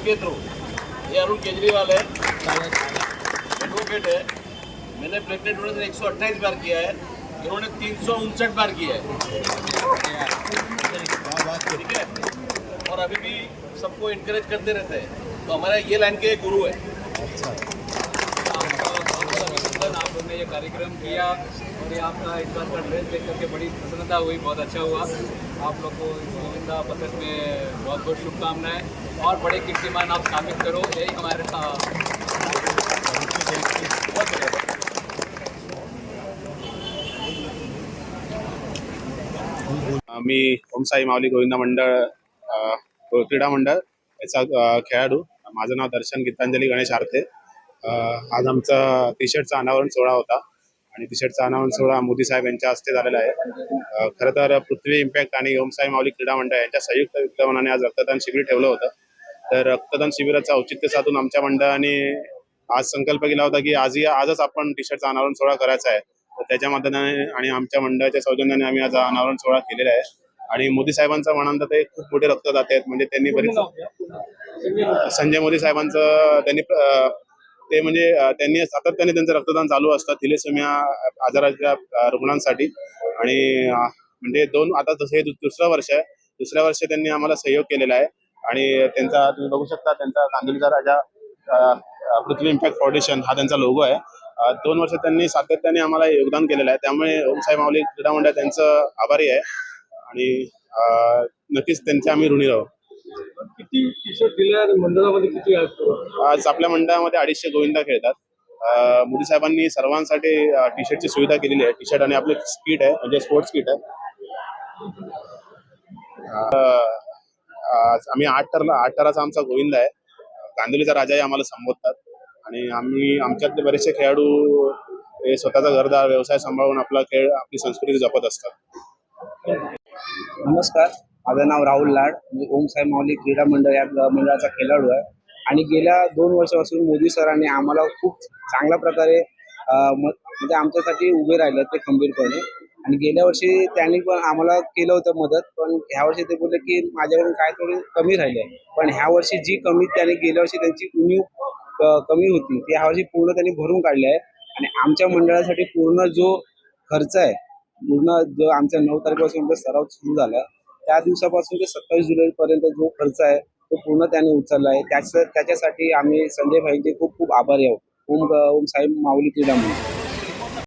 के through, ये अरुण केजरीवाल है, advocate है। मैंने प्लेटलेट डोनेशन 128 बार किया है, इन्होंने 359 बार किया है। ठीक है, और अभी भी सबको इनकरेज करते रहते हैं, तो हमारा ये लाइन के गुरु है। आप लोगों ने ये कार्यक्रम किया और ये आपका इस बार का ड्रेस देख करके बड़ी प्रसन्नता हुई, बहुत अच्छा हुआ। आप लोग को इस गोविंदा पथक में बहुत बहुत शुभकामनाएं और बड़े कीर्तिमान आप स्थापित करो, यही हमारे मी ओम साई माऊली गोविंदा मंडळ क्रीडा मंडळ याचा खेळाडू। माझं नाव दर्शन गीतांजली गणेश आरते। आज आमचा टी शर्टचा अनावरण सोहळा होता आणि टी शर्टचा अनावरण सोहळा मोदी साहेब यांच्या हस्ते झालेला आहे। खरं तर पृथ्वी इम्पॅक्ट आणि ओम साई माऊली क्रीडा मंडळ यांच्या संयुक्त विद्यमानाने आज रक्तदान शिबिर ठेवलं होतं। तर रक्तदान शिबिराचं औचित्य साधून आमच्या मंडळाने आज संकल्प केला होता की आजच आपण टी शर्टचा अनावरण सोहळा करायचा आहे। तर त्याच्या माध्यमाने आणि आमच्या मंडळाच्या सौजन्याने आम्ही आज अनावरण सोहळा केलेला आहे। आणि मोदी साहेबांचं म्हणाल तर ते खूप मोठे रक्तदाते आहेत। म्हणजे त्यांनी बरीच संजय मोदी साहेबांचं त्यांनी सातत्याने त्यांचं रक्तदान चालू असतं थिलेसेमिया आजाराच्या रुग्णांसाठी। आणि म्हणजे आता जसं हे दुसऱ्या वर्षी त्यांनी आम्हाला सहयोग केलेला आहे। आणि त्यांचा तुम्ही बघू शकता, त्यांचा कांदिवलीचा राजा पृथ्वी इम्पॅक्ट फाउंडेशन हा त्यांचा लोगो आहे। 2 वर्ष त्यांनी सातत्याने आम्हाला योगदान केलेलं आहे, त्यामुळे ओम साई माऊली क्रीडा मंडळ त्यांचं आभारी आहे आणि नक्कीच त्यांचे आम्ही ऋणी राहू। किती टी शर्ट दिल्या मंडळामध्ये किती आहेत? आज आपल्या मंडळामध्ये 250 गोविंदा खेळतात। मोदी साहेबांनी सर्वांसाठी टी शर्टची सुविधा केलेली आहे। टी शर्ट आणि आपले किट आहे, म्हणजे स्पोर्ट्स किट आहे। आम्ही 8 टराचा आमचा गोविंदा आहे। कांदिवलीचा राजाही आम्हाला संबोधतात आणि आमच्यातले बरेचसे खेळाडू हे स्वतःचा घरदार व्यवसाय सांभाळून आपली संस्कृती जपत असतात। नमस्कार, माझं नाव राहुल लाड, मी ओम साई माऊली क्रीडा मंडळ या मंडळाचा खेळाडू आहे। आणि गेल्या 2 वर्षापासून मोदी सरांनी आम्हाला खूप चांगल्या प्रकारे म्हणजे आमच्यासाठी उभे राहिले ते खंबीरपणे। आणि गेल्या वर्षी त्यांनी पण आम्हाला केलं होतं मदत, पण ह्या वर्षी ते बोलले की माझ्याकडून काय थोडी कमी राहिले, पण ह्या वर्षी जी कमी त्यांनी गेल्या वर्षी त्यांची उणीव कमी होती ती ह्या वर्षी पूर्ण त्यांनी भरून काढली आहे। आणि आमच्या मंडळासाठी पूर्ण जो खर्च आहे, पूर्ण जो आमच्या 9 तारखेपासून सराव सुरू झाला त्या दिवसापासून ते 27 जुलैपर्यंत जो खर्च आहे तो पूर्ण त्याने उचलला आहे। त्याच्यासाठी आम्ही संजय भाईंचे खूप खूप आभारी आहोत। ओम साई माऊली क्रीडा मंडळ।